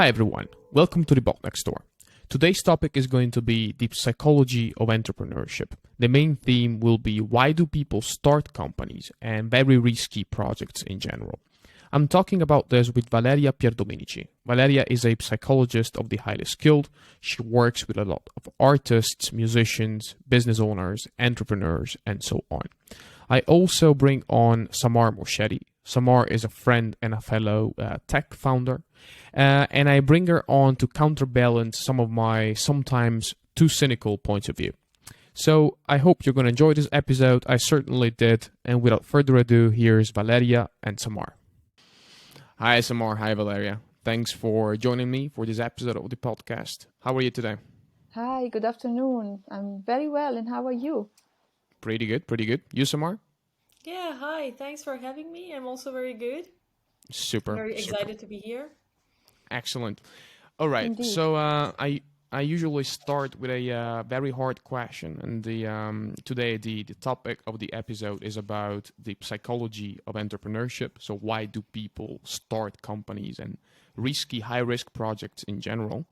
Hi everyone, welcome to the Bot Next Door. Today's topic is going to be the psychology of entrepreneurship. The main theme will be why do people start companies and very risky projects in general. I'm talking about this with Valeria Pierdominici. Valeria is a psychologist of the highly skilled. She works with a lot of artists, musicians, business owners, entrepreneurs, and so on. I also bring on Samar Morshedi. Samar is a friend and a fellow tech founder. And I bring her on to counterbalance some of my sometimes too cynical points of view. So I hope you're going to enjoy this episode. I certainly did. And without further ado, here's Valeria and Samar. Hi, Samar. Hi, Valeria. Thanks for joining me for this episode of the podcast. How are you today? Hi, good afternoon. I'm very well, and how are you? Pretty good, pretty good. You, Samar? Yeah, hi. Thanks for having me. I'm also very good. Super. Very excited to be here. Excellent. All right. Indeed. So I usually start with a very hard question, and today the topic of the episode is about the psychology of entrepreneurship. So why do people start companies and risky, high risk projects in general?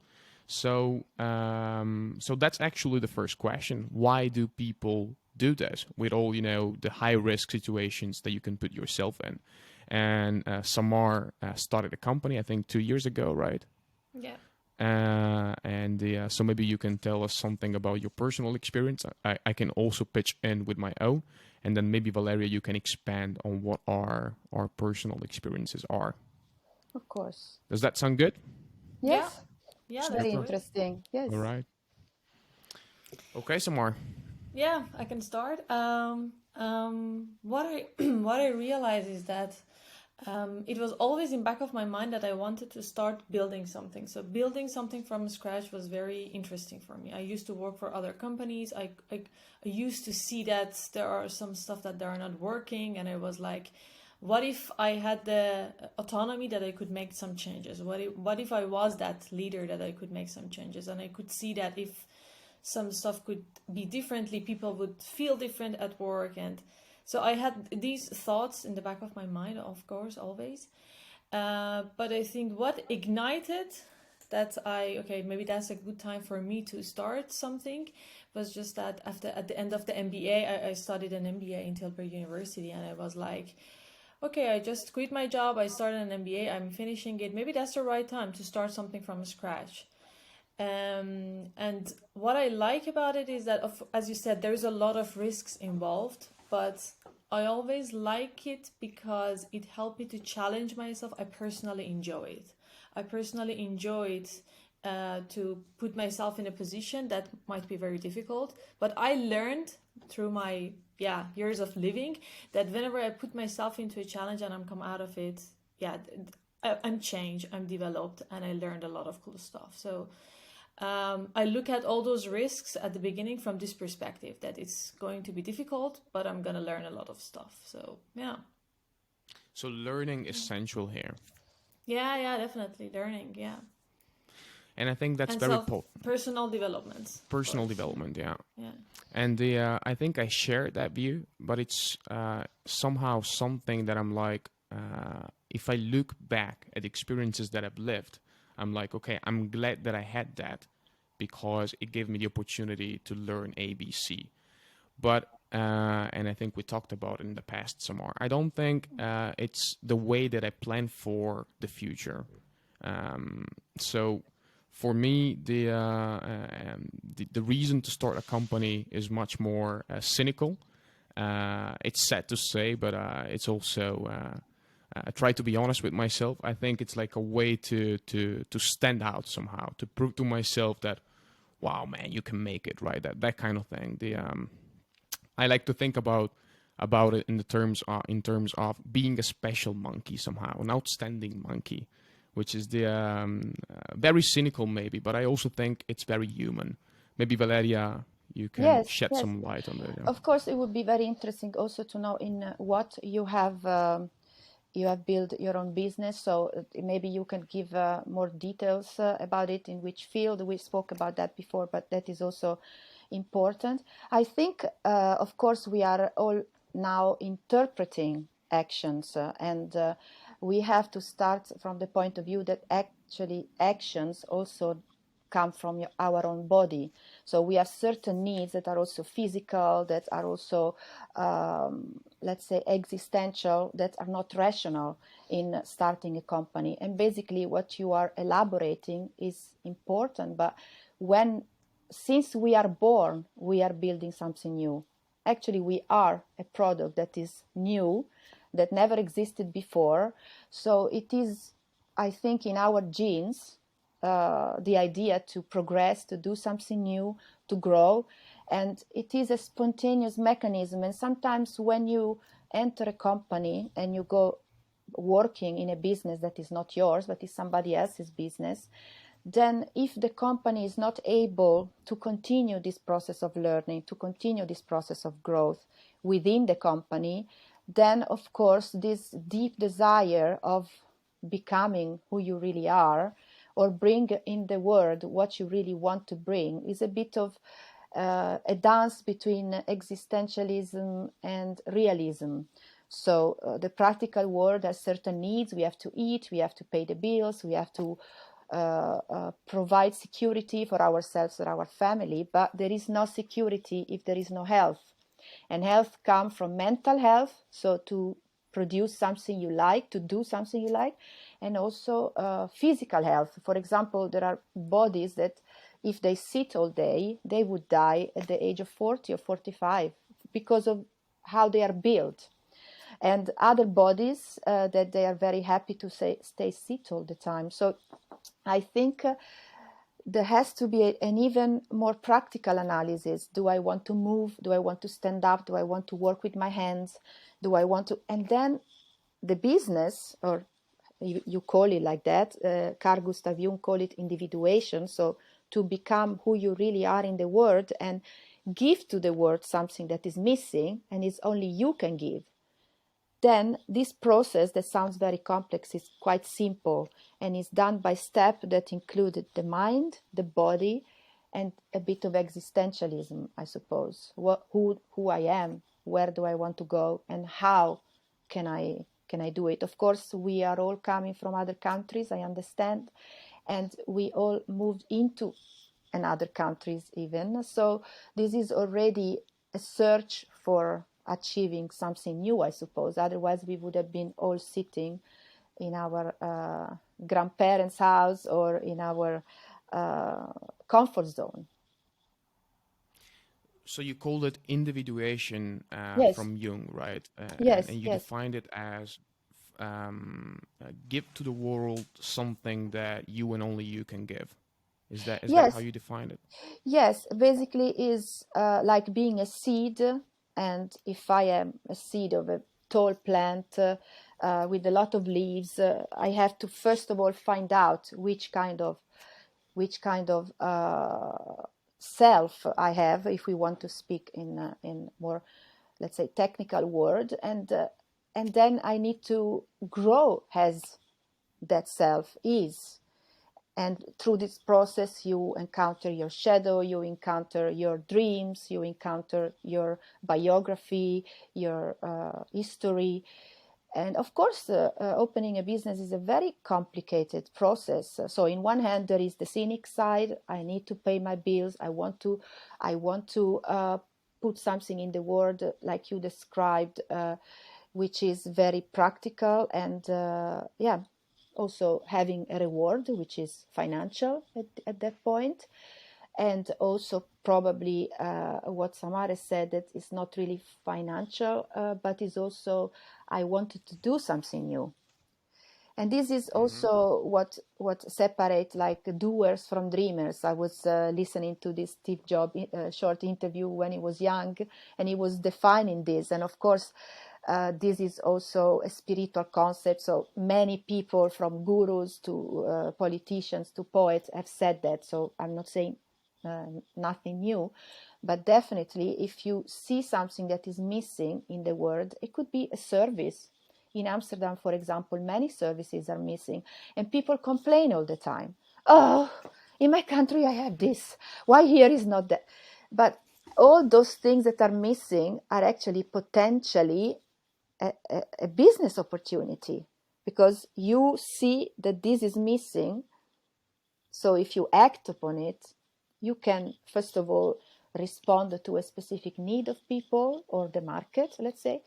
So so that's actually the first question. Why do people do this with all the high risk situations that you can put yourself in? And Samar started a company, I think 2 years ago, right? Yeah. So maybe you can tell us something about your personal experience. I can also pitch in with my own, and then maybe Valeria, you can expand on what our personal experiences are. Of course. Does that sound good? Yes. Yeah, Very that's great. interesting. Yes. All right. Okay, Samar. Yeah, I can start. What I what I realized is that it was always in back of my mind that I wanted to start building something. So building something from scratch was very interesting for me. I used to work for other companies. I used to see that there are some stuff that they are not working, and I was like, what if I had the autonomy that I could make some changes? What if I was that leader that I could make some changes? And I could see that if some stuff could be differently, people would feel different at work. And so I had these thoughts in the back of my mind, of course, always. But I think what ignited that maybe that's a good time for me to start something was just that at the end of the MBA, I studied an MBA in Tilburg University, and I was like, okay, I just quit my job. I started an MBA. I'm finishing it. Maybe that's the right time to start something from scratch. And what I like about it is that, as you said, there's a lot of risks involved, but I always like it because it helped me to challenge myself. I personally enjoy it. I personally enjoy it to put myself in a position that might be very difficult. But I learned through my years of living that whenever I put myself into a challenge and I'm come out of it, I'm changed, I'm developed, and I learned a lot of cool stuff. So I look at all those risks at the beginning from this perspective, that it's going to be difficult, but I'm going to learn a lot of stuff. So, yeah. So learning is essential here. Yeah, definitely. Learning, yeah. And I think that's very important. Personal development. Personal development, yeah. Yeah. And I think I share that view, but it's somehow something that I'm like, if I look back at experiences that I've lived, I'm like, okay, I'm glad that I had that because it gave me the opportunity to learn ABC. But, and I think we talked about it in the past, Samar, I don't think it's the way that I plan for the future. So for me, the reason to start a company is much more cynical. It's sad to say, but it's also... I try to be honest with myself. I think it's like a way to stand out somehow, to prove to myself that, wow, man, you can make it, right? That kind of thing. I like to think about it in terms of being a special monkey somehow, an outstanding monkey, which is very cynical maybe, but I also think it's very human. Maybe Valeria, you can shed some light on that. Yeah. Of course, it would be very interesting also to know in what you have built your own business, so maybe you can give more details about it, in which field. We spoke about that before, but that is also important. I think, of course, we are all now interpreting actions, and we have to start from the point of view that actually actions also come from our own body. So we have certain needs that are also physical, that are also, let's say, existential, that are not rational in starting a company. And basically what you are elaborating is important, but since we are born, we are building something new. Actually, we are a product that is new, that never existed before. So it is, I think, in our genes, the idea to progress, to do something new, to grow. And it is a spontaneous mechanism. And sometimes when you enter a company and you go working in a business that is not yours, but is somebody else's business, then if the company is not able to continue this process of learning, to continue this process of growth within the company, then of course this deep desire of becoming who you really are, or bring in the world what you really want to bring, is a bit of a dance between existentialism and realism. So the practical world has certain needs. We have to eat, we have to pay the bills, we have to provide security for ourselves or our family, but there is no security if there is no health. And health comes from mental health, so to produce something you like, to do something you like, and also physical health. For example, there are bodies that if they sit all day, they would die at the age of 40 or 45 because of how they are built. And other bodies that they are very happy to stay sit all the time. So I think there has to be an even more practical analysis. Do I want to move? Do I want to stand up? Do I want to work with my hands? Do I want to? And then the business, or you call it like that, Carl Gustav Jung call it individuation. So to become who you really are in the world and give to the world something that is missing and is only you can give. Then this process that sounds very complex is quite simple and is done by steps that included the mind, the body, and a bit of existentialism, I suppose. Who I am, where do I want to go, and how can I do it? Of course, we are all coming from other countries, I understand, and we all moved into another countries even. So this is already a search for achieving something new, I suppose. Otherwise, we would have been all sitting in our grandparents' house or in our comfort zone. So you called it individuation Yes. from Jung, right? Yes, and you yes. defined it as give to the world something that you and only you can give. Is that Yes, how you define it? yes. Basically, is like being a seed, and if I am a seed of a tall plant with a lot of leaves, I have to first of all find out which kind of self I have, if we want to speak in more, let's say, technical word, and then I need to grow as that self is. And through this process, you encounter your shadow, you encounter your dreams, you encounter your biography, your history. And of course, opening a business is a very complicated process. So, in one hand, there is the cynic side. I need to pay my bills. I want to put something in the world, like you described, which is very practical and also having a reward, which is financial at that point. And also probably what Samar said, that is not really financial, but is also, I wanted to do something new. And this is also what separates like doers from dreamers. I was listening to this Steve Jobs short interview when he was young, and he was defining this. And of course, this is also a spiritual concept. So many people, from gurus to politicians to poets, have said that. So I'm not saying nothing new, but definitely if you see something that is missing in the world, it could be a service. In Amsterdam, for example, many services are missing, and people complain all the time. Oh, in my country I have this. Why here is not that? But all those things that are missing are actually potentially a business opportunity, because you see that this is missing, So if you act upon it, you can, first of all, respond to a specific need of people or the market, let's say,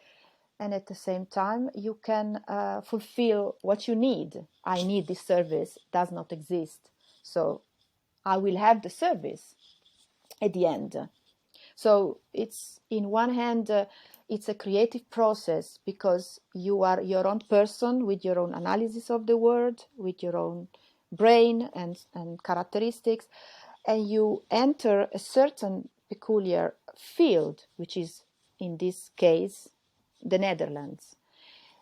and at the same time, you can fulfill what you need. I need this service, does not exist. So I will have the service at the end. So it's, in one hand, it's a creative process because you are your own person with your own analysis of the world, with your own brain and characteristics, and you enter a certain peculiar field, which is, in this case, the Netherlands.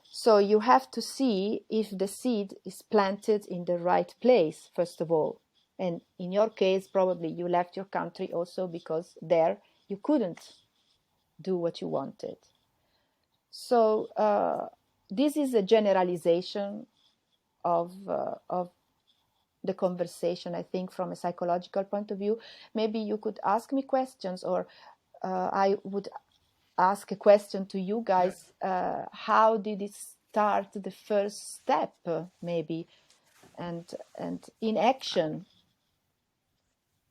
So you have to see if the seed is planted in the right place, first of all. And in your case, probably you left your country also because there you couldn't do what you wanted. So this is a generalization of the conversation, I think, from a psychological point of view. Maybe you could ask me questions, or I would ask a question to you guys. How did it start, the first step, maybe, and in action?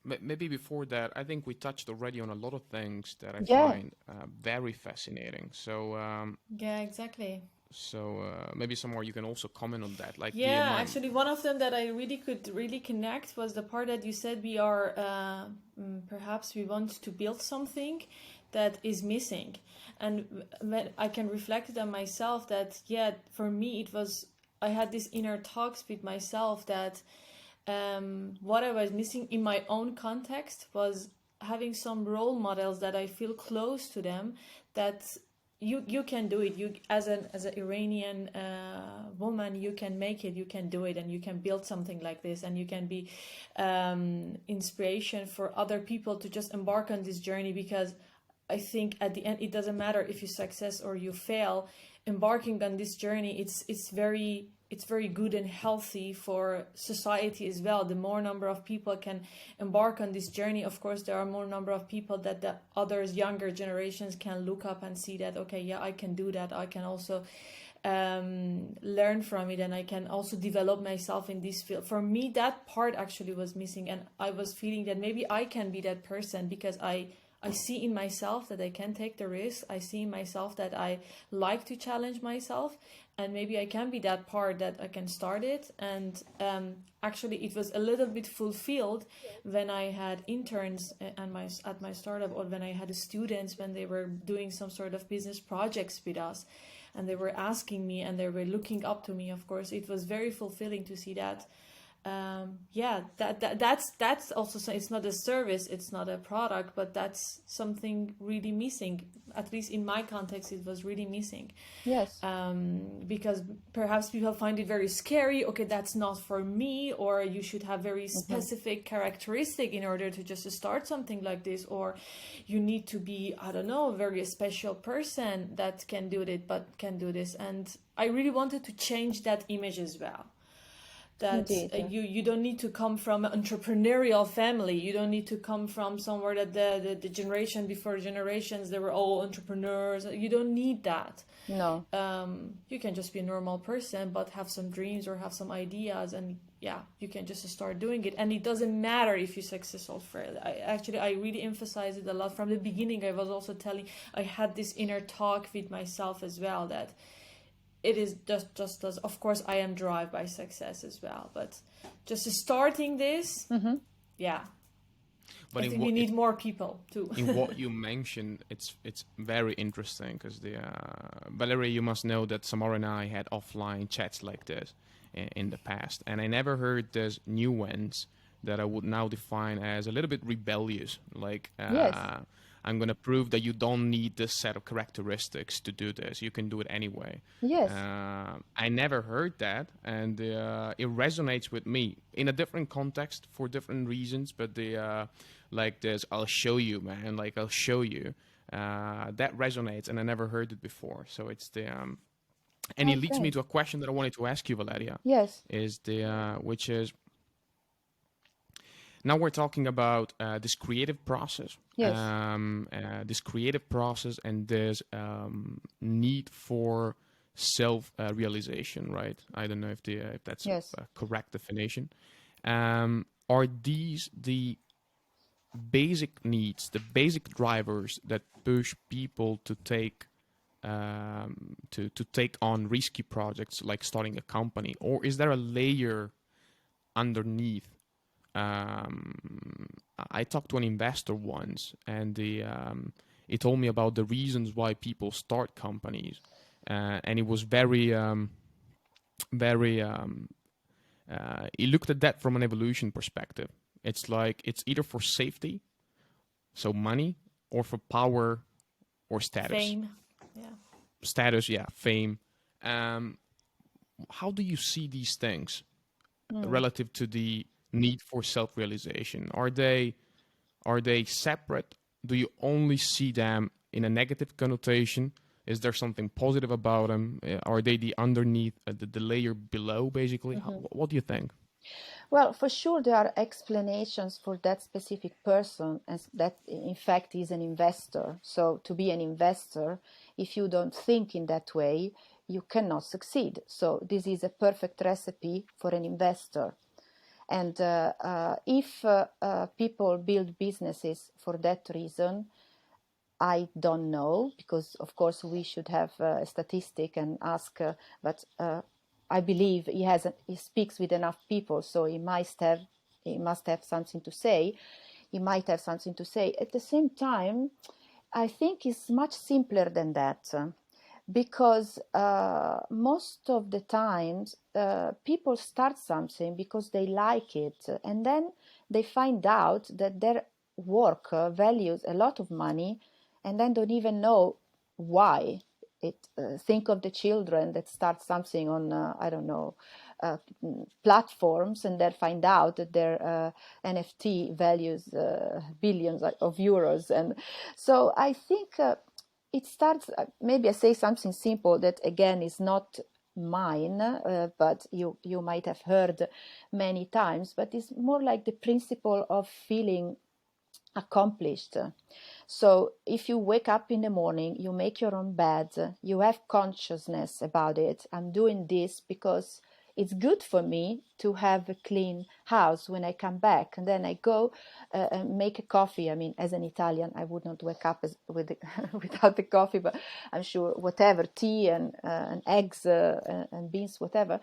Maybe before that, I think we touched already on a lot of things that I Yeah. find very fascinating. So, Yeah, exactly. maybe some more you can also comment on that. Like the Yeah, mind. actually, one of them that I really could really connect was the part that you said we are perhaps we want to build something that is missing, and when I can reflect it on myself, that yeah, for me it was, I had this inner talks with myself that what I was missing in my own context was having some role models that I feel close to them, that you can do it. You, as an Iranian woman, you can make it, you can do it, and you can build something like this, and you can be inspiration for other people to just embark on this journey. Because I think at the end, it doesn't matter if you success or you fail. Embarking on this journey, it's very good and healthy for society as well. The more number of people can embark on this journey, of course, there are more number of people that the others, younger generations, can look up and see that, okay, yeah, I can do that. I can also learn from it, and I can also develop myself in this field. For me, that part actually was missing, and I was feeling that maybe I can be that person, because I see in myself that I can take the risk. I see in myself that I like to challenge myself, and maybe I can be that part that I can start it. And actually, it was a little bit fulfilled when I had interns at my startup, or when I had students when they were doing some sort of business projects with us, and they were asking me and they were looking up to me. Of course, it was very fulfilling to see that. That's also, so it's not a service, it's not a product, but that's something really missing. At least in my context, it was really missing. Yes. Because perhaps people find it very scary. Okay, that's not for me, or you should have very specific characteristic in order to just start something like this, or you need to be, I don't know, a very special person that can do it, but can do this. And I really wanted to change that image as well. That you don't need to come from an entrepreneurial family. You don't need to come from somewhere that the generation before generations, they were all entrepreneurs. You don't need that. No. You can just be a normal person, but have some dreams or have some ideas, and yeah, you can just start doing it. And it doesn't matter if you success or fail. I really emphasize it a lot from the beginning. I was also I had this inner talk with myself as well, that it is just as, of course, I am driven by success as well, but just starting this, yeah. But I think we need more people too. In what you mentioned, it's very interesting, because the Valeria, you must know that Samar and I had offline chats like this in the past, and I never heard this nuance that I would now define as a little bit rebellious, like Yes. I'm going to prove that you don't need this set of characteristics to do this. You can do it anyway. Yes. I never heard that, and it resonates with me in a different context for different reasons. But like this, I'll show you, man. Like, I'll show you. That resonates, and I never heard it before. So it's the and it leads me to a question that I wanted to ask you, Valeria. Yes. Is which is, now we're talking about this creative process. Yes. This creative process and this need for self-realization, right? I don't know if that's Yes. a correct definition. are these the basic needs, the basic drivers that push people to take to take on risky projects like starting a company, or is there a layer underneath? I talked to an investor once, and he told me about the reasons why people start companies, and it was very. He looked at that from an evolution perspective. It's like it's either for safety, so money, or for power or status. Fame. Yeah. Status, yeah, fame. How do you see these things relative to the need for self-realization? Are they separate? Do you only see them in a negative connotation? Is there something positive about them? Are they the underneath, the layer below, basically? What do you think? Well, for sure, there are explanations for that specific person, and that in fact is an investor. So, to be an investor, if you don't think in that way, you cannot succeed. So, this is a perfect recipe for an investor. And if people build businesses for that reason, I don't know, because of course we should have a statistic and ask, but I believe he speaks with enough people, so he must have something to say. He might have something to say. At the same time, I think it's much simpler than that, because most of the times people start something because they like it, and then they find out that their work values a lot of money, and then don't even know why. Think of the children that start something on I don't know, platforms, and then find out that their NFT values billions of euros. And so I think it starts, maybe I say something simple that again is not mine, but you might have heard many times, but it's more like the principle of feeling accomplished. So if you wake up in the morning, you make your own bed, you have consciousness about it. I'm doing this because it's good for me to have a clean house when I come back. And then I go and make a coffee. I mean, as an Italian, I would not wake up without the coffee, but I'm sure whatever, tea and eggs and beans, whatever,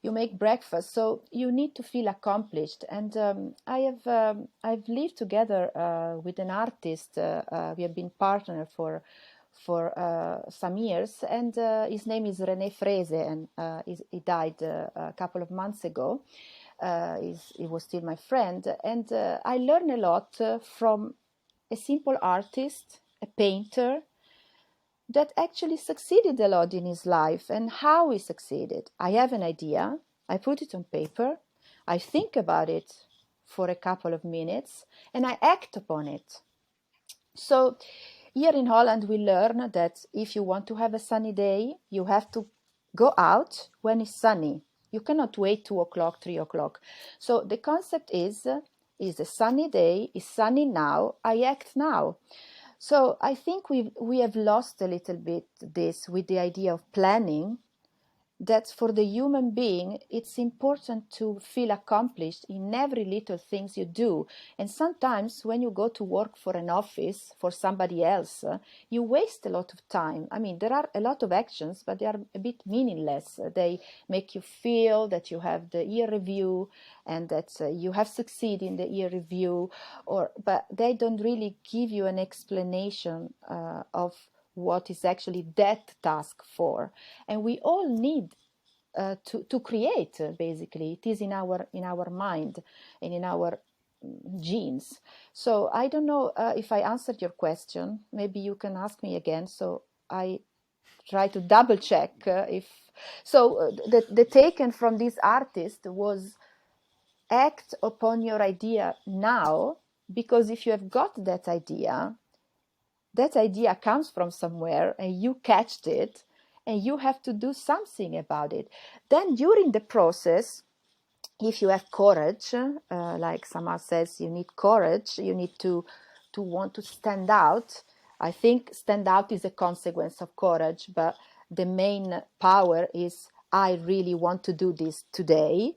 you make breakfast. So you need to feel accomplished. And I've lived together with an artist. We have been partners for some years, and his name is René Frese, and he died a couple of months ago. He was still my friend, and I learned a lot from a simple artist, a painter, that actually succeeded a lot in his life. And how he succeeded: I have an idea, I put it on paper, I think about it for a couple of minutes, and I act upon it. So here in Holland, we learn that if you want to have a sunny day, you have to go out when it's sunny. You cannot wait 2 o'clock, 3 o'clock. So the concept is a sunny day, is sunny now, I act now. So I think we have lost a little bit this with the idea of planning, that for the human being, it's important to feel accomplished in every little things you do. And sometimes when you go to work for an office for somebody else, you waste a lot of time. I mean, there are a lot of actions, but they are a bit meaningless. They make you feel that you have the year review and that you have succeeded in the year review, but they don't really give you an explanation of what is actually that task for. And we all need to create, basically. It is in our mind and in our genes. So I don't know if I answered your question. Maybe you can ask me again, so I try to double check if so. The taken from this artist was act upon your idea now, because if you have got that idea comes from somewhere and you catched it, and you have to do something about it. Then during the process, if you have courage, like Samar says, you need courage, you need to want to stand out. I think stand out is a consequence of courage, but the main power is, I really want to do this today.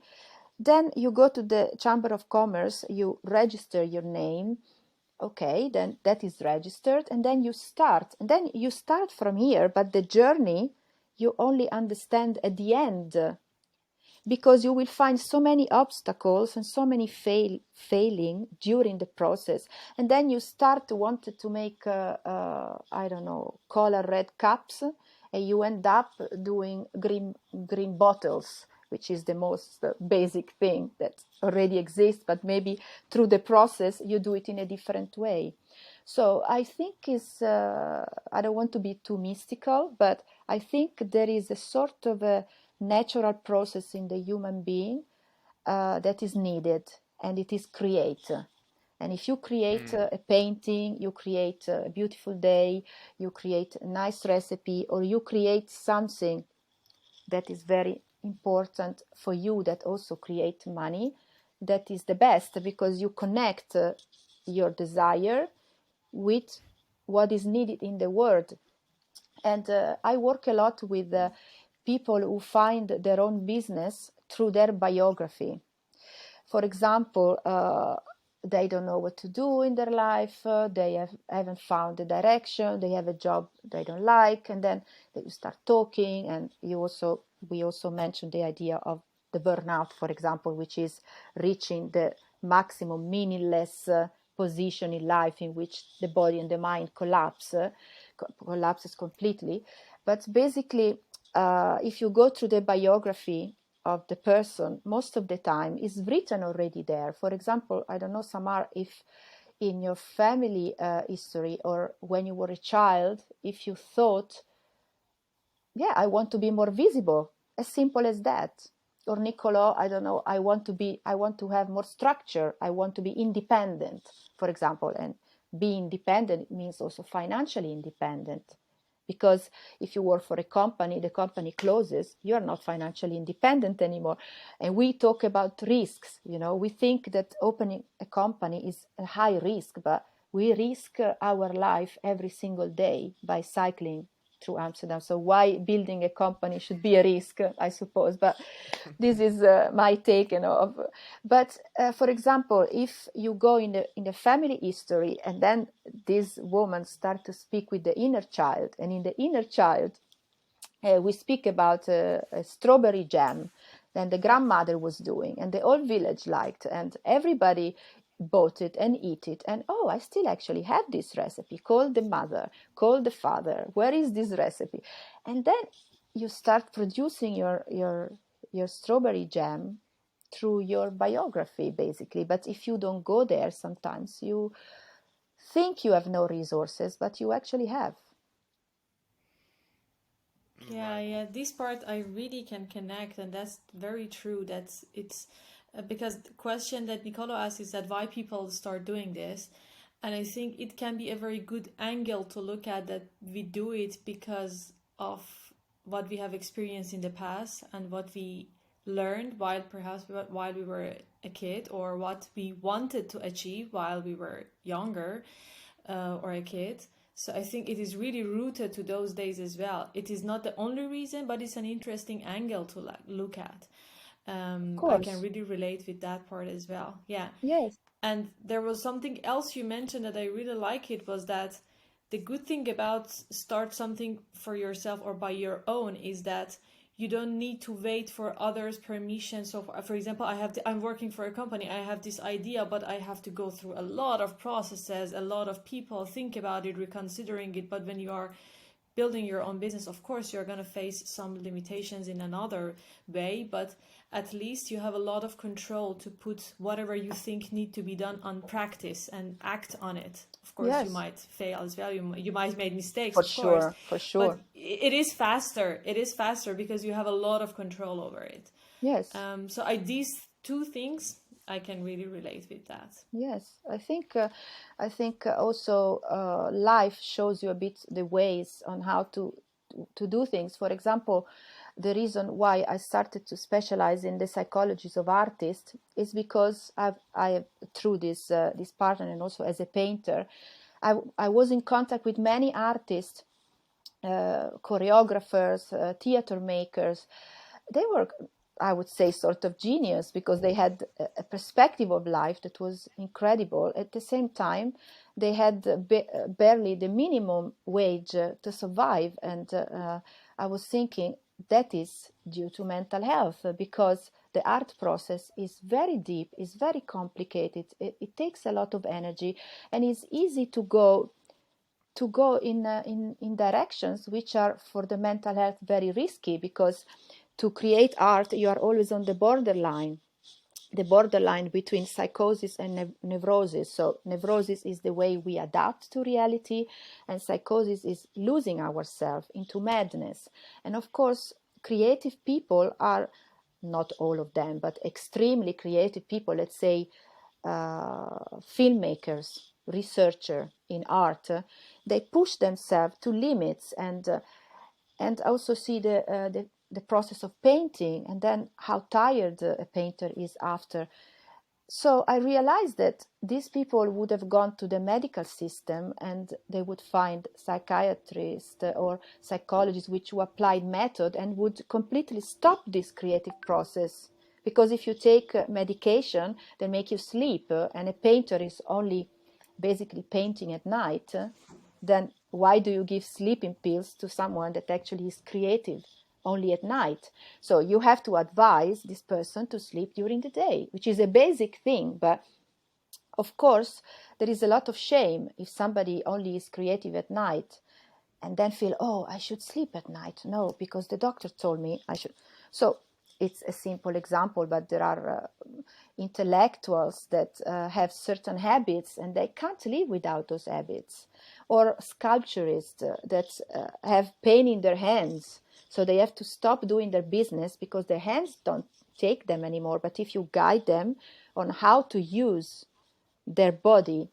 Then you go to the Chamber of Commerce, you register your name. Okay, then that is registered, and then you start. And then you start from here, but the journey you only understand at the end, because you will find so many obstacles and so many failing during the process. And then you start to want to make, I don't know, color red cups, and you end up doing green bottles, which is the most basic thing that already exists, but maybe through the process you do it in a different way. So I think I don't want to be too mystical, but I think there is a sort of a natural process in the human being that is needed, and it is create. And if you create a painting, you create a beautiful day, you create a nice recipe, or you create something that is very important for you, that also create money, that is the best, because you connect your desire with what is needed in the world. And I work a lot with people who find their own business through their biography. For example, they don't know what to do in their life, haven't found the direction, they have a job they don't like, and then they start talking. And we also mentioned the idea of the burnout, for example, which is reaching the maximum meaningless position in life in which the body and the mind collapses completely. But basically, if you go through the biography of the person, most of the time is written already there. For example, I don't know, Samar, if in your family history, or when you were a child, if you thought, yeah, I want to be more visible, as simple as that. Or Niccolo, I don't know, I want to have more structure, I want to be independent, for example. And being independent means also financially independent. Because if you work for a company, the company closes, you're not financially independent anymore. And we talk about risks. We think that opening a company is a high risk, but we risk our life every single day by cycling through Amsterdam. So why building a company should be a risk, I suppose. But this is my take. But for example, if you go in the family history, and then this woman start to speak with the inner child, and in the inner child, we speak about a strawberry jam that the grandmother was doing, and the whole village liked, and everybody bought it and eat it. And oh, I still actually have this recipe. Call the mother, call the father, where is this recipe? And then you start producing your strawberry jam through your biography, basically. But if you don't go there, sometimes you think you have no resources, but you actually have. Yeah, this part I really can connect, and that's very true. It's because the question that Nicolo asked is that why people start doing this, and I think it can be a very good angle to look at, that we do it because of what we have experienced in the past and what we learned while we were a kid, or what we wanted to achieve while we were younger, or a kid. So I think it is really rooted to those days as well. It is not the only reason, but it's an interesting angle to look at. Of I can course. really relate with that part as well. Yeah. Yes. And there was something else you mentioned that I really like. It was that the good thing about start something for yourself or by your own is that you don't need to wait for others' permission. So, for example, I'm working for a company. I have this idea, but I have to go through a lot of processes. A lot of people think about it, reconsidering it. But when you are building your own business, of course, you're going to face some limitations in another way, but at least you have a lot of control to put whatever you think need to be done on practice and act on it. Of course, you Yes. might fail as well. You might make mistakes, For of course, sure. For but sure. it is faster. It is faster because you have a lot of control over it. Yes. So these two things, I can really relate with that. Yes, I think also life shows you a bit the ways on how to do things. For example, the reason why I started to specialize in the psychologies of artists is because I through this partner, and also as a painter, I was in contact with many artists, choreographers, theater makers. They were I would say, sort of genius, because they had a perspective of life that was incredible. At the same time, they had barely the minimum wage to survive. And I was thinking that is due to mental health, because the art process is very deep, is very complicated. It takes a lot of energy, and it's easy to go in directions which are for the mental health very risky, because to create art you are always on the borderline between psychosis and neurosis. So neurosis is the way we adapt to reality, and psychosis is losing ourselves into madness. And of course, creative people are, not all of them, but extremely creative people, let's say filmmakers, researcher in art, they push themselves to limits, and also see the process of painting, and then how tired a painter is after. So I realized that these people would have gone to the medical system, and they would find psychiatrists or psychologists which who applied method and would completely stop this creative process. Because if you take medication, they make you sleep, and a painter is only basically painting at night, then why do you give sleeping pills to someone that actually is creative only at night? So you have to advise this person to sleep during the day, which is a basic thing. But of course, there is a lot of shame if somebody only is creative at night and then feel, oh, I should sleep at night. No, because the doctor told me I should. So it's a simple example, but there are intellectuals that have certain habits and they can't live without those habits. Or sculpturists that have pain in their hands, so they have to stop doing their business because their hands don't take them anymore. But if you guide them on how to use their body,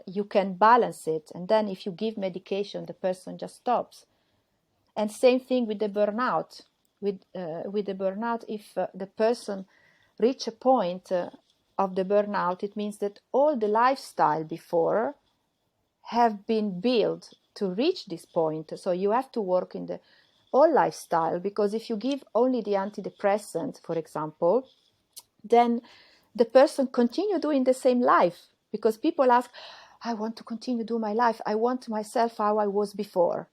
you can balance it. And then if you give medication, the person just stops. And same thing with the burnout. With the burnout, if the person reach a point of the burnout, it means that all the lifestyle before have been built to reach this point. So you have to work in the whole lifestyle, because if you give only the antidepressant, for example, then the person continue doing the same life, because people ask, I want to continue do my life. I want myself how I was before.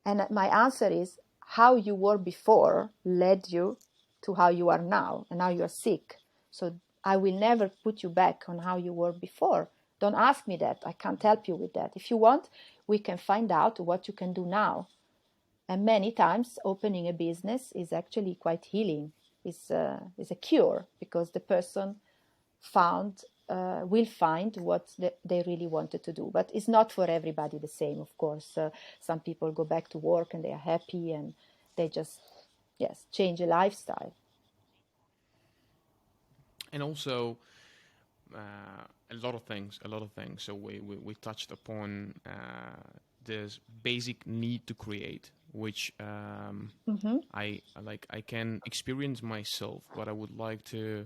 And my answer is, how you were before led you to how you are now, and now you are sick. So I will never put you back on how you were before. Don't ask me that. I can't help you with that. If you want, we can find out what you can do now. And many times opening a business is actually quite healing. Is a cure, because the person will find what they really wanted to do. But it's not for everybody the same, of course. Some people go back to work and they are happy and they just, yes, change a lifestyle. And also, a lot of things. So we touched upon this basic need to create, which I can experience myself, but I would like to.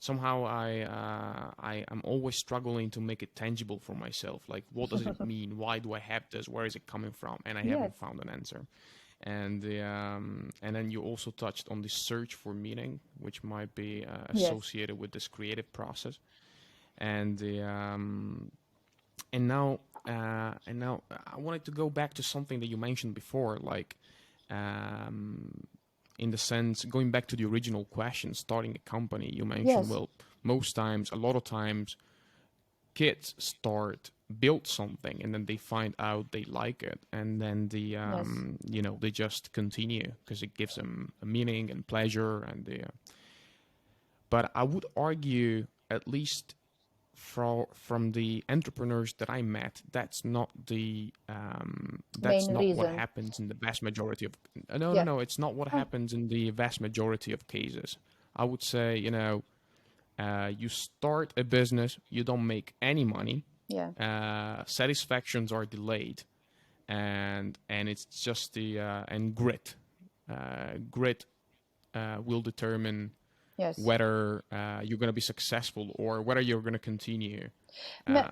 Somehow I am always struggling to make it tangible for myself. Like, what does it mean? Why do I have this? Where is it coming from? And I haven't found an answer. And then you also touched on the search for meaning, which might be associated with this creative process. And now I wanted to go back to something that you mentioned before, like. In the sense, going back to the original question, starting a company, you mentioned, well, a lot of times, kids build something, and then they find out they like it, and then they just continue because it gives them a meaning and pleasure, but I would argue, at least from the entrepreneurs that I met, that's not what happens in the vast majority of no, it's not what happens in the vast majority of cases. I would say, you start a business, you don't make any money, satisfactions are delayed, and it's just and grit will determine Yes. whether you're going to be successful or whether you're going to continue. I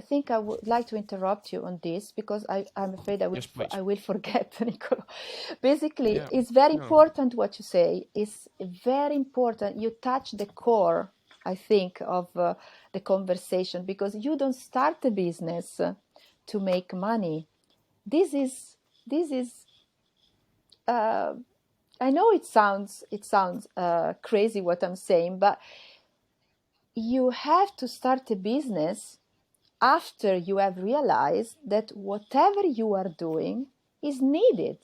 think I would like to interrupt you on this because I'm afraid Yes, please. I will forget, Nicola. Basically, Yeah. it's very No. important what you say. It's very important. You touch the core, I think, of the conversation, because you don't start a business to make money. This is I know it sounds crazy what I'm saying, but you have to start a business after you have realized that whatever you are doing is needed.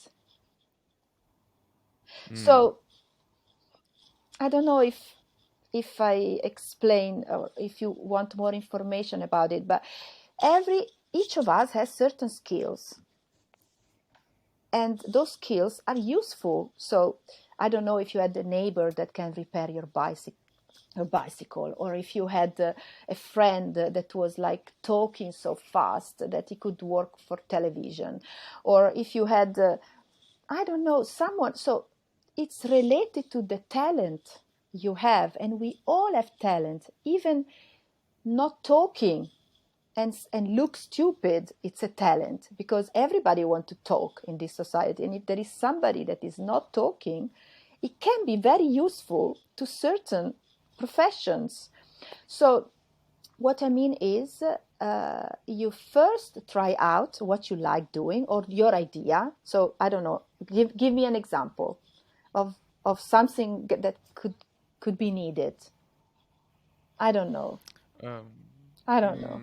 So I don't know if I explain or if you want more information about it, but each of us has certain skills, and those skills are useful. So I don't know if you had a neighbor that can repair your bicycle, or if you had a friend that was like talking so fast that he could work for television, or if you had I don't know, someone. So it's related to the talent you have, and we all have talent. Even not talking and look stupid, it's a talent, because everybody wants to talk in this society, and if there is somebody that is not talking, it can be very useful to certain professions. So what I mean is, you first try out what you like doing or your idea. So I don't know, give me an example of something that could be needed. I don't know. I don't know.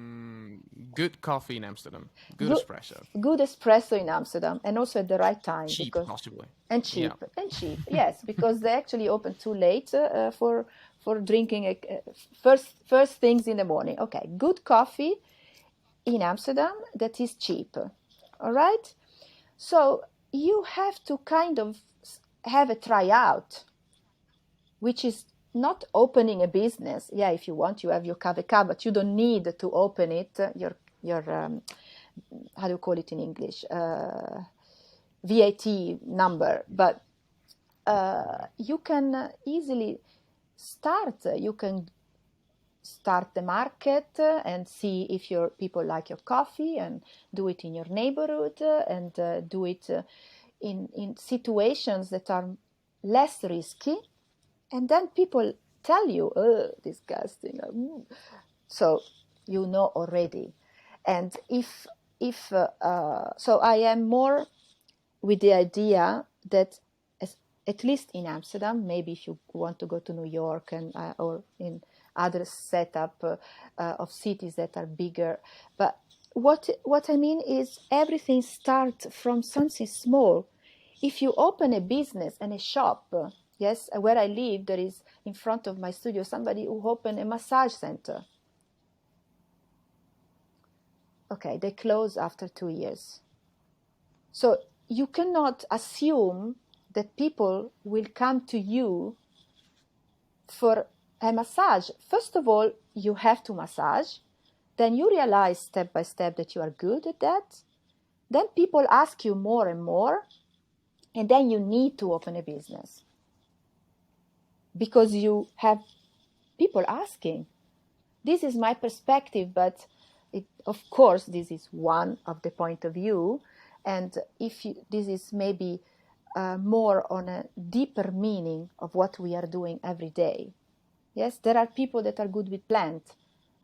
Good coffee in Amsterdam. Good Good, espresso. good espresso in Amsterdam, and also at the right time, Cheap, because possibly. and cheap Yeah. and cheap. Yes, because they actually open too late for drinking first things in the morning. Okay, good coffee in Amsterdam that is cheap. All right. So you have to kind of have a tryout, which is not opening a business. Yeah, if you want, you have your KVK, but you don't need to open it. Your how do you call it in English? VAT number, but you can easily start. You can start the market and see if your people like your coffee, and do it in your neighborhood, and do it in situations that are less risky, and then people tell you, oh, disgusting. So you know already. And if so I am more with the idea that, at least in Amsterdam, maybe if you want to go to New York and or in other setup of cities that are bigger, but what I mean is, everything starts from something small. If you open a business and a shop, yes, where I live, there is in front of my studio somebody who opened a massage center. Okay, they close after 2 years. So you cannot assume that people will come to you for a massage. First of all, you have to massage. Then you realize step by step that you are good at that. Then people ask you more and more. And then you need to open a business, because you have people asking. This is my perspective, but of course, this is one of the point of view. And this is maybe more on a deeper meaning of what we are doing every day. Yes, there are people that are good with plants.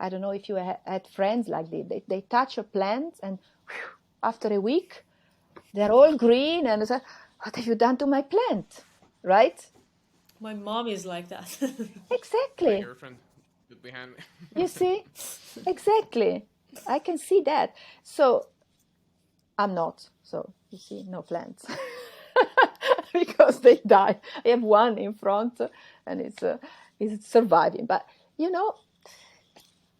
I don't know if you had friends like this. They touch a plant, and whew, after a week, they're all green, and say, what have you done to my plant? Right? My mom is like that. My Exactly. girlfriend behind me. You see? Exactly. I can see that. So I'm not. So you see, no plants. Because they die. I have one in front, and it's surviving. But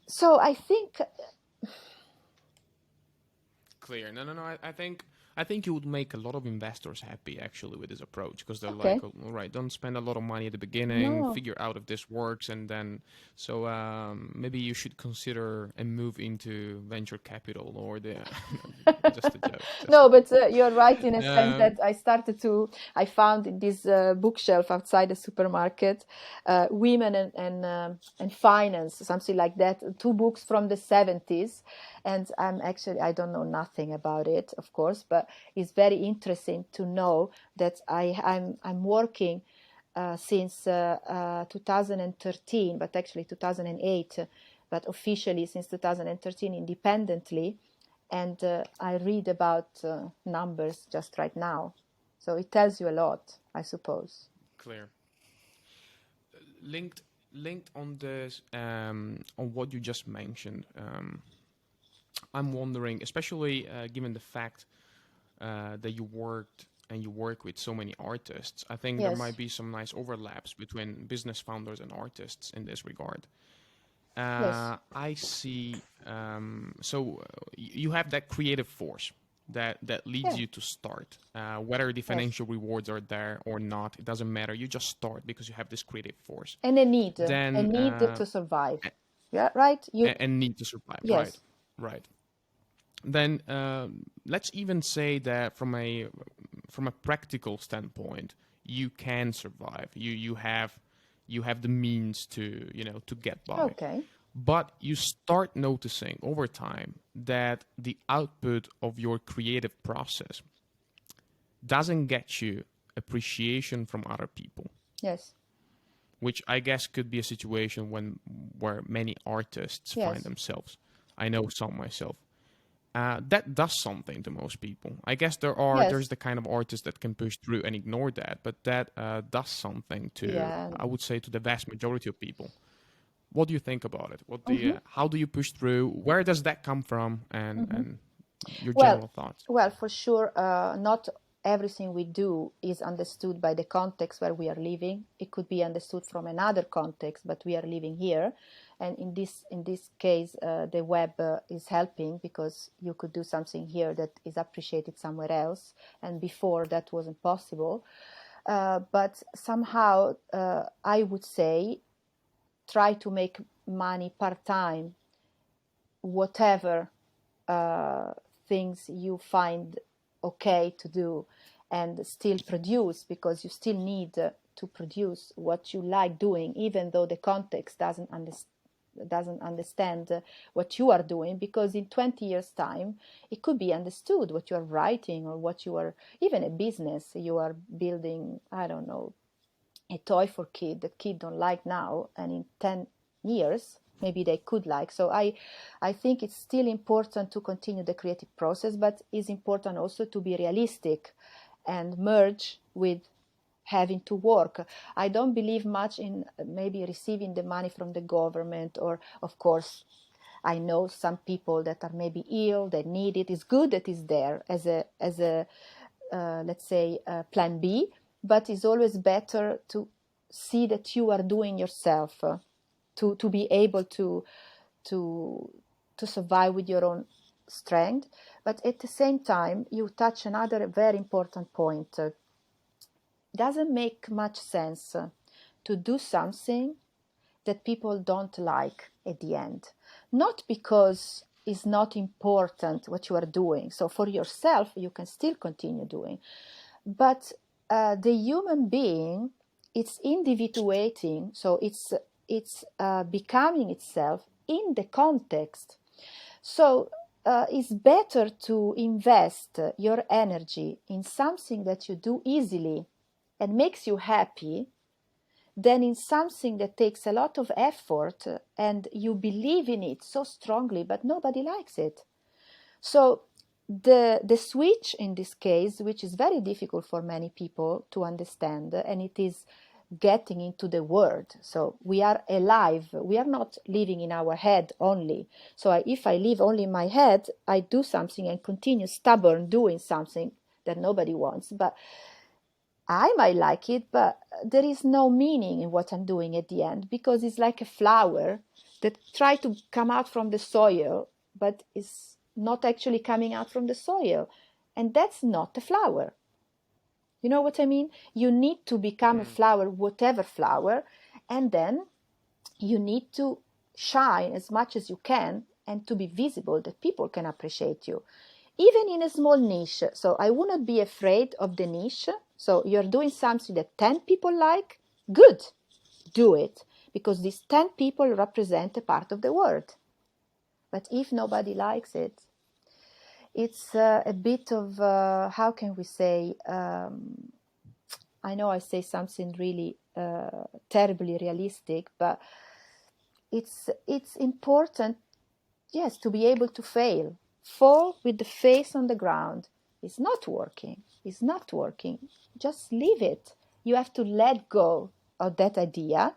so I think Clear. No, no, no. I think you would make a lot of investors happy actually with this approach because they're Okay. like, all right, don't spend a lot of money at the beginning, No. figure out if this works, and then maybe you should consider a move into venture capital or the just a joke. Just No, a but you're right in a joke. sense that I found in this bookshelf outside the supermarket, Women and Finance, something like that, two books from the 70s. And I don't know nothing about it, of course, but it's very interesting to know that I'm working since 2013, but actually 2008, but officially since 2013 independently. And I read about numbers just right now. So it tells you a lot, I suppose. Clear. Linked linked on this on what you just mentioned. I'm wondering, especially given the fact that you work with so many artists, I think there Yes, might be some nice overlaps between business founders and artists in this regard. yes, I see. You have that creative force that leads yeah, you to start. Whether the yes. financial rewards are there or not, it doesn't matter. You just start because you have this creative force. And a Then need to survive. Yeah, right? and need to survive. Right, Yes, right. Then let's even say that from a practical standpoint, you can survive. You have the means to to get by. okay, But you start noticing over time that the output of your creative process doesn't get you appreciation from other people, yes, which I guess could be a situation where many artists find yes, themselves. I know some myself. That does something to most people. I guess there's yes, the kind of artist that can push through and ignore that, but that does something to, yeah. I would say, to the vast majority of people. What do you think about it? Mhm. How do you push through? Where does that come from? Mhm. And your Well, general thoughts. well, for sure, not everything we do is understood by the context where we are living. It could be understood from another context, but we are living here. And in this case, the web is helping because you could do something here that is appreciated somewhere else, and before that wasn't possible. But somehow, I would say, try to make money part time, whatever uh, things you find okay to do, and still produce, because you still need to produce what you like doing, even though the context doesn't understand what you are doing, because in 20 years time it could be understood what you are writing, or what you are, even a business you are building, I don't know, a toy for kid that kid don't like now, and in 10 years maybe they could like. So I think it's still important to continue the creative process, but it's important also to be realistic and merge with having to work. I don't believe much in maybe receiving the money from the government, or of course I know some people that are maybe ill, they need it. It's good that it's there as a let's say, plan B, but it's always better to see that you are doing yourself, to be able to to survive with your own strength. But at the same time, you touch another very important point. Doesn't make much sense to do something that people don't like at the end. Not because it's not important what you are doing. So for yourself, you can still continue doing. But the human being, it's individuating, so it's becoming itself in the context. So it's better to invest your energy in something that you do easily and makes you happy, than in something that takes a lot of effort and you believe in it so strongly, but nobody likes it. So the switch in this case, which is very difficult for many people to understand, and it is getting into the word. So we are alive. We are not living in our head only. So if I live only in my head, I do something and continue stubborn doing something that nobody wants. But I might like it, but there is no meaning in what I'm doing at the end, because it's like a flower that try to come out from the soil, but not actually coming out from the soil. And that's not a flower. You know what I mean? You need to become a flower, whatever flower, and then you need to shine as much as you can and to be visible, that people can appreciate you, even in a small niche. So I would not be afraid of the niche. So you're doing something that 10 people like, good, do it, because these 10 people represent a part of the world. But if nobody likes it, it's a bit of, how can we say, I know I say something really terribly realistic, but it's important, yes, to be able to fail. Fall with the face on the ground. It's not working. It's not working. Just leave it. You have to let go of that idea.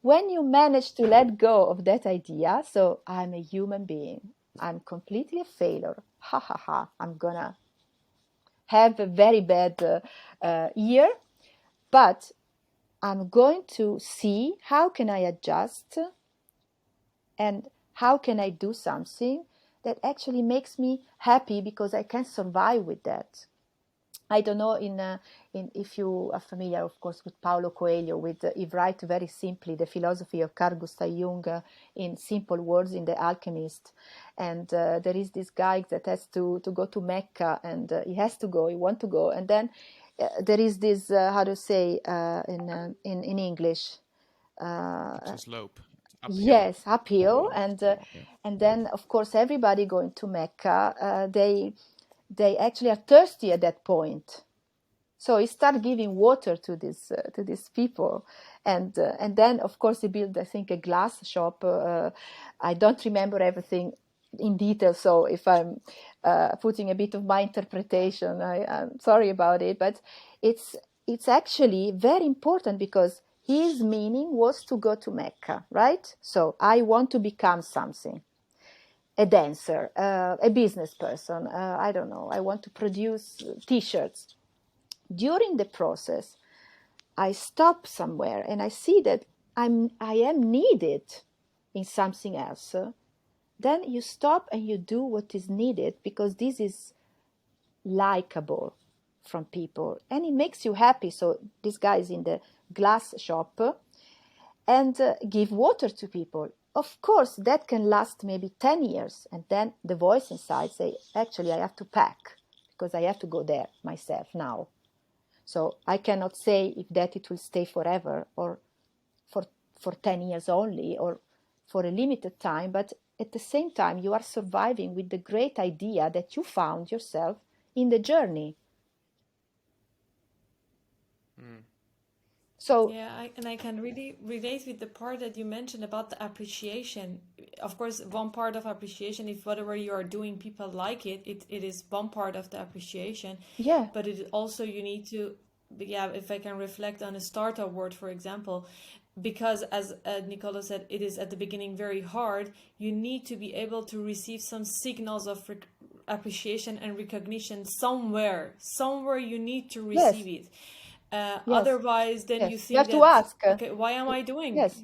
When you manage to let go of that idea, so I'm a human being, I'm completely a failure, ha ha ha, I'm gonna have a very bad year, but I'm going to see how can I adjust and how can I do something that actually makes me happy, because I can survive with that. I don't know if you are familiar, of course, with Paulo Coelho. He writes very simply the philosophy of Carl Gustav Jung in simple words in The Alchemist. And there is this guy that has to go to Mecca, and he has to go, he wants to go. And then there is this, how to say in English? It's a slope. Uphill. Yes, uphill. And then, of course, everybody going to Mecca, they actually are thirsty at that point. So he started giving water to these people, and then of course he built, I think, a glass shop. I don't remember everything in detail, so if I'm putting a bit of my interpretation, I'm sorry about it. But it's actually very important, because his meaning was to go to Mecca, right? So I want to become something. A dancer, a business person, I don't know, I want to produce t-shirts. During the process, I stop somewhere and I see that I am needed in something else. Then you stop and you do what is needed, because this is likable from people and it makes you happy. So this guy is in the glass shop and give water to people. Of course, that can last maybe 10 years. And then the voice inside say, actually, I have to pack, because I have to go there myself now. So I cannot say if that it will stay forever, or for 10 years only, or for a limited time. But at the same time, you are surviving with the great idea that you found yourself in the journey. So Yeah, I can really relate with the part that you mentioned about the appreciation. Of course, one part of appreciation, if whatever you are doing, people like it, it is one part of the appreciation. yeah, But it also, you need to, yeah, if I can reflect on a startup word, for example, because as Nicola said, it is at the beginning very hard. You need to be able to receive some signals of appreciation and recognition somewhere. Somewhere you need to receive yes, it. yes, Otherwise, then you yes. You think have to that, ask. okay, why am I doing? Yes,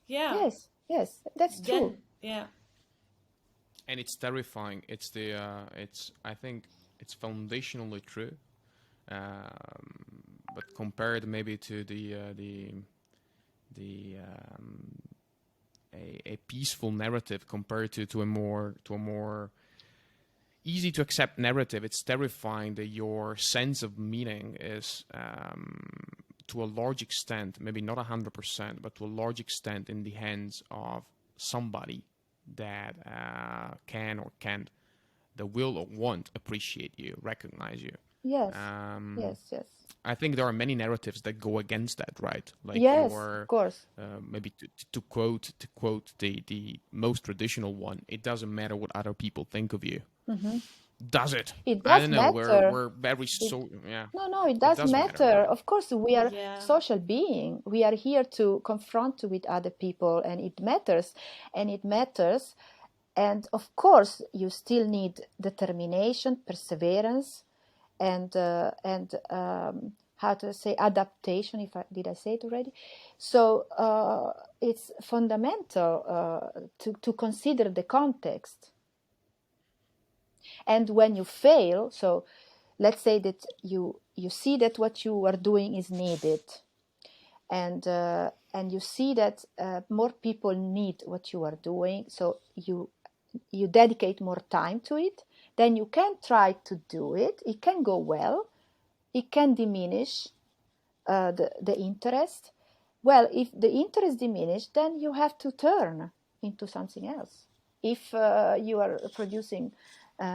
Yeah, yes, that's true. then, yeah, And it's terrifying. I think it's foundationally true. But compared maybe to a peaceful narrative, compared to a more easy to accept narrative, it's terrifying that your sense of meaning is to a large extent, maybe not 100%, but to a large extent in the hands of somebody that can or can't, that will or won't appreciate you, recognize you. Yes, Um, yes. I think there are many narratives that go against that, right? Like Yes, of course. maybe to quote the most traditional one, it doesn't matter what other people think of you. Hmm. Does it? It I does don't know. matter. We're very It, so yeah. no, it It does does matter, matter. right? Of course, we are yeah, social being. We are here to confront with other people, and it matters. And it matters. And of course, you still need determination, perseverance, and how to say adaptation. Did I say it already? So it's fundamental to consider the context. And when you fail, so let's say that you see that what you are doing is needed, and you see that more people need what you are doing, so you dedicate more time to it, then you can try to do it. It can go well, it can diminish the interest. Well, if the interest diminishes, then you have to turn into something else. If you are producing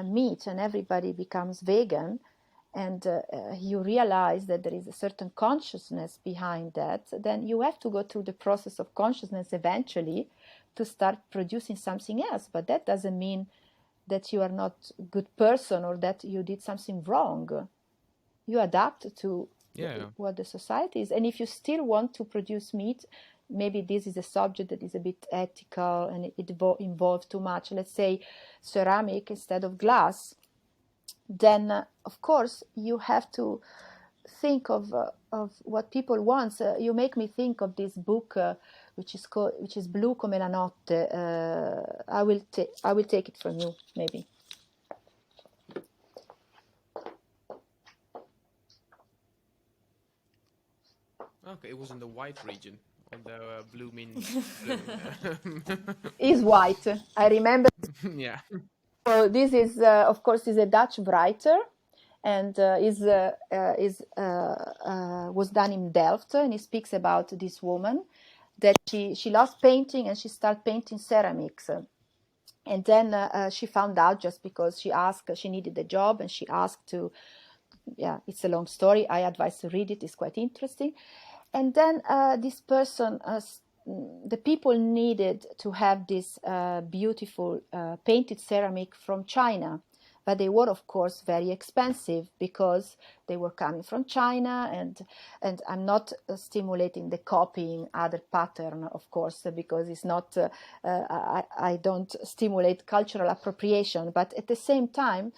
meat and everybody becomes vegan, and you realize that there is a certain consciousness behind that, then you have to go through the process of consciousness eventually to start producing something else. But that doesn't mean that you are not a good person or that you did something wrong. You adapt to what the society is. And if you still want to produce meat, maybe this is a subject that is a bit ethical and it involves too much, let's say ceramic instead of glass, then of course you have to think of what people want. You make me think of this book which is Blu come la notte. I will take it from you, maybe. Okay, it was in the white region, on the blue means blue. Is white, I remember. Yeah. So this is, of course, is a Dutch writer, and was done in Delft, and he speaks about this woman that she loves painting, and she started painting ceramics. And then she found out, just because she needed a job, and she asked to, it's a long story. I advise to read it. It's quite interesting. And then this person, the people needed to have this beautiful painted ceramic from China, but they were, of course, very expensive because they were coming from China, and I'm not stimulating the copying other pattern, of course, because it's not, I don't stimulate cultural appropriation, but at the same time,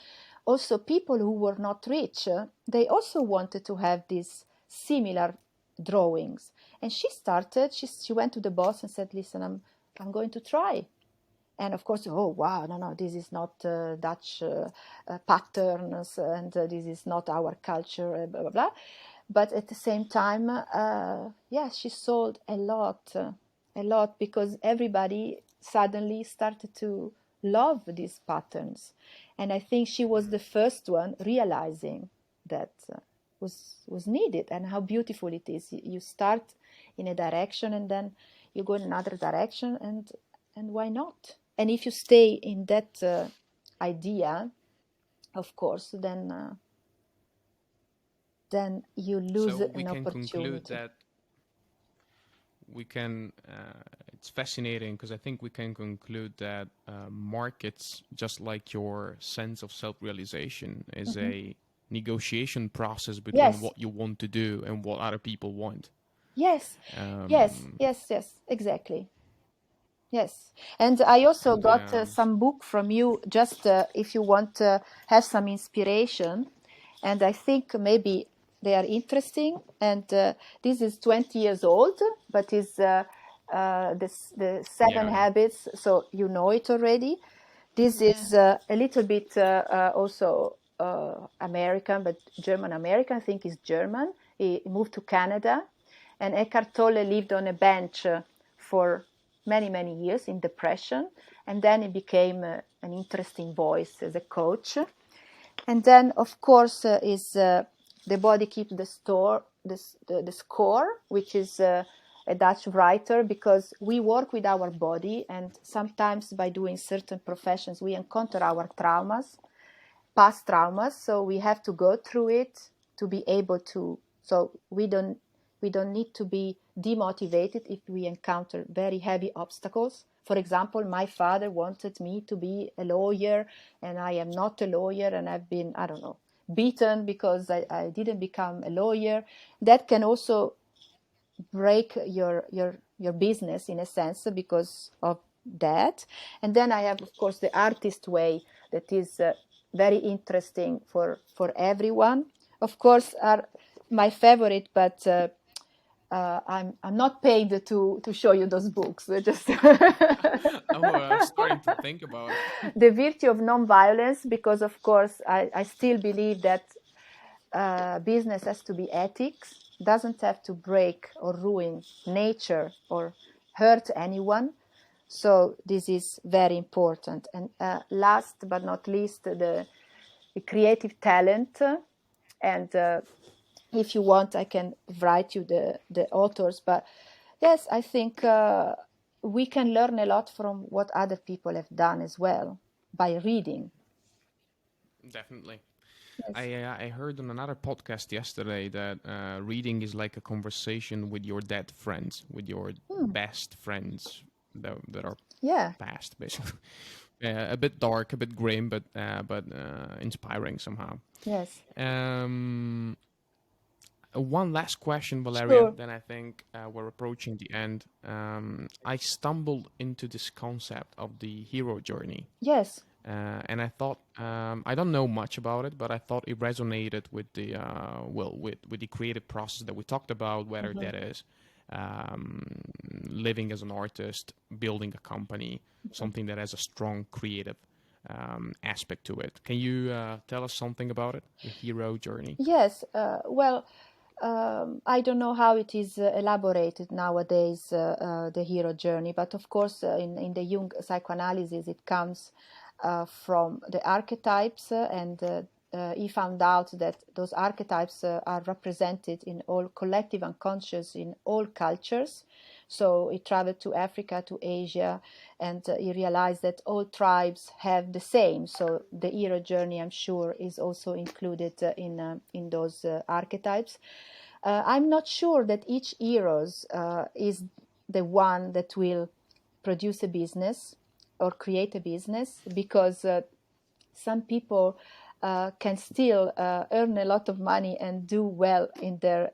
also people who were not rich, they also wanted to have these similar drawings. And she went to the boss and said, listen, I'm going to try. And of course, oh wow, no, this is not Dutch patterns, and this is not our culture, blah blah blah. But at the same time, she sold a lot, because everybody suddenly started to love these patterns. And I think she was the first one realizing that was needed, and how beautiful it is. You start in a direction and then you go in another direction, and why not? And if you stay in that idea, of course, then you lose an opportunity. Conclude that we can, it's fascinating, because I think we can conclude that markets, just like your sense of self-realization, is a negotiation process between what you want to do and what other people want. Yes, exactly. Yes, and I also got some book from you, just if you want to have some inspiration, and I think maybe they are interesting. And this is 20 years old, but is the 7 habits, so you know it already. This is a little bit also American, but German-American. I think is German. He moved to Canada, and Eckhart Tolle lived on a bench for many years in depression, and then he became an interesting voice as a coach. And then, of course, is The Body Keeps the Score, which is a Dutch writer, because we work with our body, and sometimes by doing certain professions we encounter our traumas, past traumas, so we have to go through it to be able to, so we don't need to be demotivated if we encounter very heavy obstacles. For example, my father wanted me to be a lawyer, and I am not a lawyer, and I've been, beaten because I didn't become a lawyer. That can also break your business in a sense because of that. And then I have, of course, the artist way, that is very interesting for everyone. Of course, are my favorite, but I'm not paid to show you those books. Just I'm starting to think about it. The Virtue of Nonviolence, because of course I still believe that business has to be ethics, doesn't have to break or ruin nature or hurt anyone. So this is very important. And last but not least, the creative talent. And if you want, I can write you the authors. But yes, I think we can learn a lot from what other people have done as well by reading. Definitely. Yes. I heard on another podcast yesterday that reading is like a conversation with your dead friends, with your best friends that are Yeah. past, basically. A bit dark, a bit grim, but inspiring somehow. Yes. One last question, Valeria. Sure. Then I think we're approaching the end. I stumbled into this concept of the hero journey. Yes. And I thought I don't know much about it, but I thought it resonated with the with the creative process that we talked about, whether that is living as an artist, building a company, something that has a strong creative aspect to it. Can you tell us something about it, the hero journey? Yes. Well, I don't know how it is elaborated nowadays, the hero journey, but of course, in the Jung psychoanalysis, it comes from the archetypes, and he found out that those archetypes are represented in all collective unconscious in all cultures. So he traveled to Africa, to Asia, and he realized that all tribes have the same. So the hero journey, I'm sure, is also included in those archetypes. I'm not sure that each heroes is the one that will produce a business or create a business, because some people can still earn a lot of money and do well in their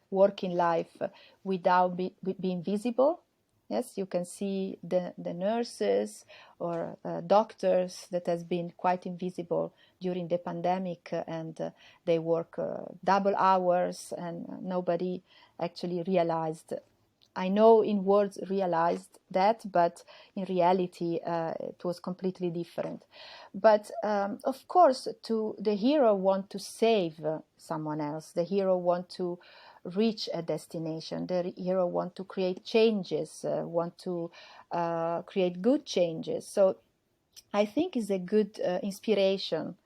working life without being visible. Yes, you can see the nurses or doctors that has been quite invisible during the pandemic, and they work double hours, and nobody actually realized. I know in words realized that, but in reality it was completely different. But of course, the hero want to save someone else. The hero want to reach a destination. The hero want to create changes, want to create good changes. So I think it's a good inspiration,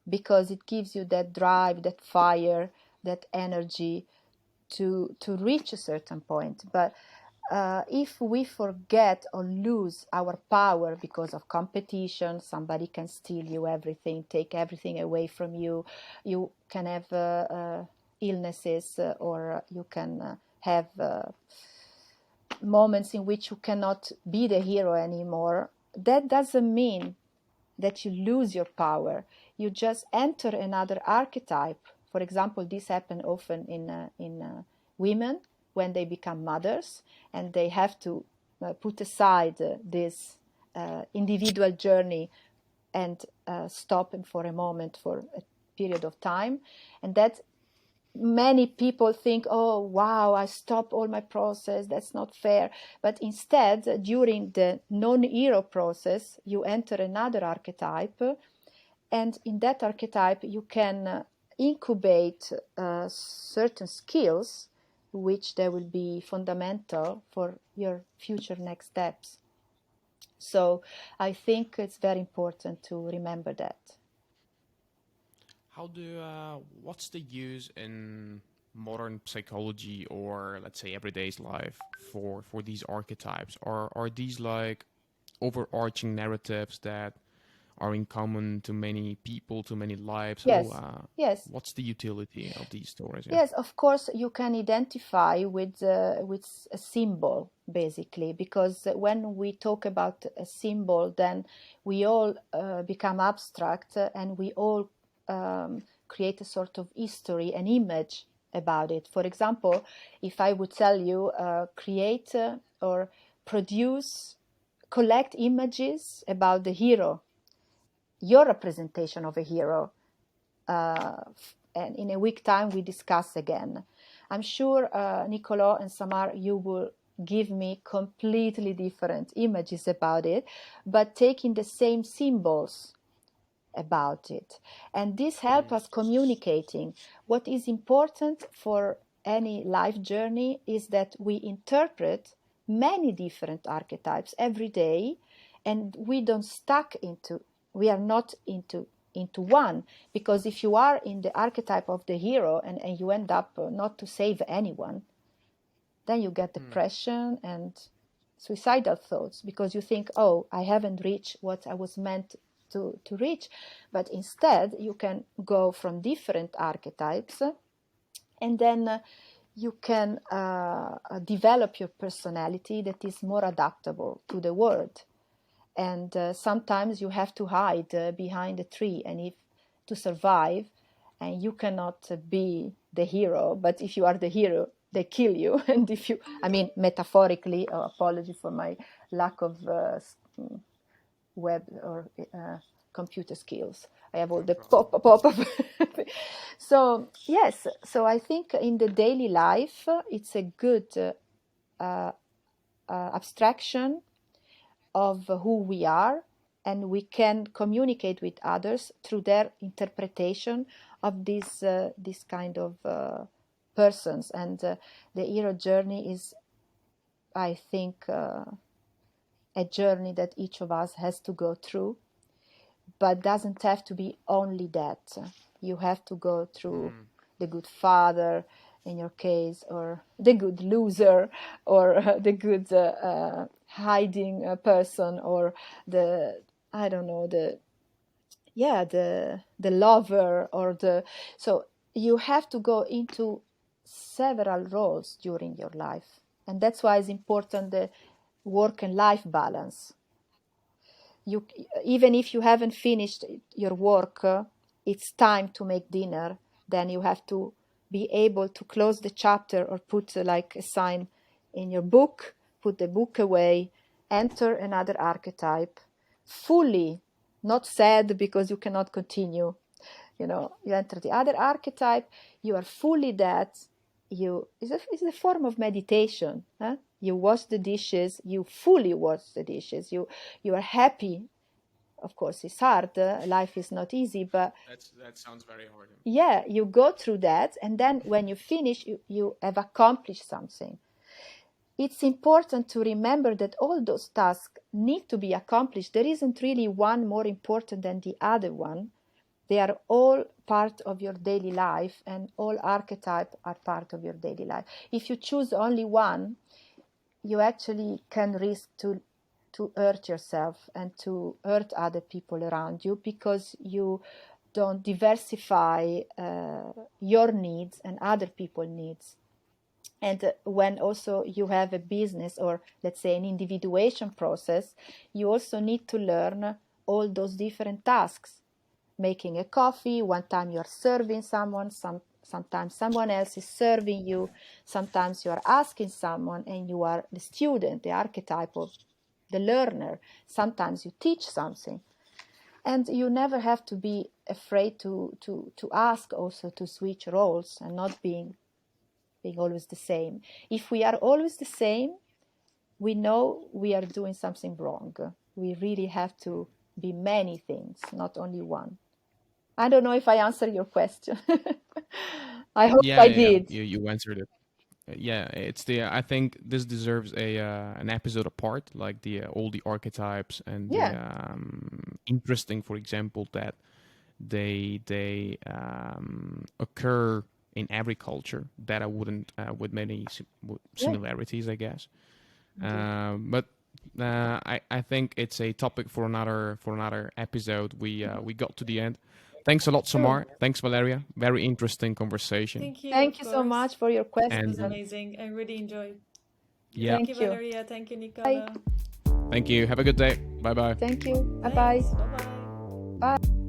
because it gives you that drive, that fire, that energy to reach a certain point. But if we forget or lose our power because of competition, somebody can steal you everything, take everything away from you. You can have illnesses, or you can have moments in which you cannot be the hero anymore. That doesn't mean that you lose your power. You just enter another archetype. For example, this happens often in women when they become mothers, and they have to put aside this individual journey and stop for a moment, for a period of time. And that many people think, oh wow, I stop all my process, that's not fair. But instead, during the non-hero process, you enter another archetype, and in that archetype you can incubate certain skills which they will be fundamental for your future next steps. So I think it's very important to remember that. What's the use in modern psychology, or let's say everyday's life, for these archetypes? Are these like overarching narratives that are in common to many people, to many lives? Yes. Yes. What's the utility of these stories? Yeah? Yes, of course, you can identify with a symbol, basically, because when we talk about a symbol, then we all become abstract, and we all create a sort of history, an image about it. For example, if I would tell you create or produce, collect images about the hero, your representation of a hero, and in a week time we discuss again. I'm sure Niccolo and Samar, you will give me completely different images about it, but taking the same symbols about it. And this helps us communicating. What is important for any life journey is that we interpret many different archetypes every day, and we are not into one, because if you are in the archetype of the hero and you end up not to save anyone, then you get depression and suicidal thoughts, because you think, oh, I haven't reached what I was meant to reach. But instead you can go from different archetypes, and then you can develop your personality that is more adaptable to the world. And sometimes you have to hide behind a tree and if to survive, and you cannot be the hero. But if you are the hero, they kill you. And if you, I mean, metaphorically, apology for my lack of web or computer skills. I have all the pop-up. So yes, so I think in the daily life, it's a good abstraction of who we are, and we can communicate with others through their interpretation of this kind of persons. And the hero journey is, I think, a journey that each of us has to go through, but doesn't have to be only that. You have to go through the good father, in your case, or the good loser, or the good hiding person, or the, I don't know, the lover, or the, so you have to go into several roles during your life. And that's why it's important, the work and life balance. You, even if you haven't finished your work, it's time to make dinner, then you have to be able to close the chapter or put like a sign in your book, put the book away, enter another archetype, fully, not sad because you cannot continue. You know, you enter the other archetype, you are fully that. It's a form of meditation. Huh? You wash the dishes, you fully wash the dishes, you are happy. Of course, it's hard. Life is not easy, but that sounds very hard. Yeah, you go through that, and then when you finish, you have accomplished something. It's important to remember that all those tasks need to be accomplished. There isn't really one more important than the other one. They are all part of your daily life, and all archetypes are part of your daily life. If you choose only one, you actually can risk to hurt yourself and to hurt other people around you, because you don't diversify your needs and other people's needs. And when also you have a business, or let's say an individuation process, you also need to learn all those different tasks. Making a coffee, one time you're serving someone, sometimes someone else is serving you, sometimes you are asking someone and you are the student, the archetype of the learner. Sometimes you teach something. And you never have to be afraid to ask also to switch roles and not being always the same. If we are always the same, we know we are doing something wrong. We really have to be many things, not only one. I don't know if I answered your question. I hope I did. You answered it. Yeah, it's the. I think this deserves an episode apart, like the all the archetypes and the interesting, for example, that they occur in every culture. That I wouldn't with many similarities, I guess. But I think it's a topic for another episode. We got to the end. Thanks a lot, Samar. Thanks, Valeria. Very interesting conversation. Thank you. Thank you so much for your questions. It was amazing. I really enjoyed. Yeah. Thank you, Valeria. Thank you, Nicola. Thank you. Have a good day. Bye bye. Thank you. Bye bye. Bye bye. Bye.